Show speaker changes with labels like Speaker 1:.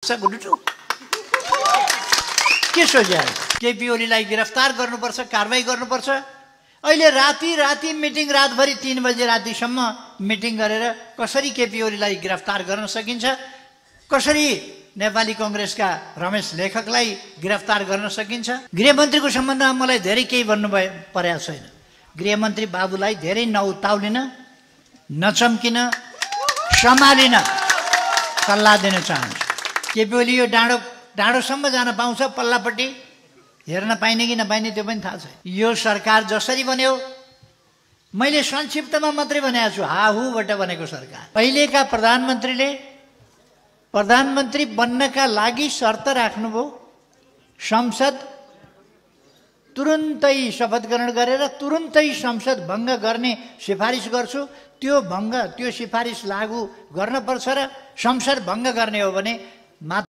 Speaker 1: के सोचे केपी ओलीलाई गिरफ्तार गर्नुपर्छ, कारबाही गर्नुपर्छ। अहिले राति मिटिङ, रातभरि 3 बजे रातिसम्म मिटिङ गरेर कसरी केपी ओलीलाई गिरफ्तार गर्न सकिन्छ, कसरी नेपाली कांग्रेसका रमेश लेखकलाई गिरफ्तार गर्न सकिन्छ। गृहमन्त्रीको सम्बन्धमा मलाई धेरै केही भन्नु परेको छैन। गृहमन्त्री बाबुलाई धेरै नउताउलिन, नचम्किन, सम्हालिन सल्लाह दिन चाहन्छु। केपी ओली यो डाँडोसम्म जान पाउँछ, पल्लापट्टि हेर्न पाइने कि नपाइने त्यो पनि थाहा छैन। यो सरकार जसरी बन्यो, मैले संक्षिप्तमा मात्रै भनेको छु, हाहुबाट बनेको सरकार। अहिलेका प्रधानमन्त्री बन्नका लागि शर्त राख्नुभयो, संसद तुरुन्तै शपथ ग्रहण गरेर तुरुन्तै संसद भङ्ग गर्ने सिफारिस गर्छु। त्यो सिफारिस लागू गर्न पर्छ र संसद भङ्ग गर्ने हो भने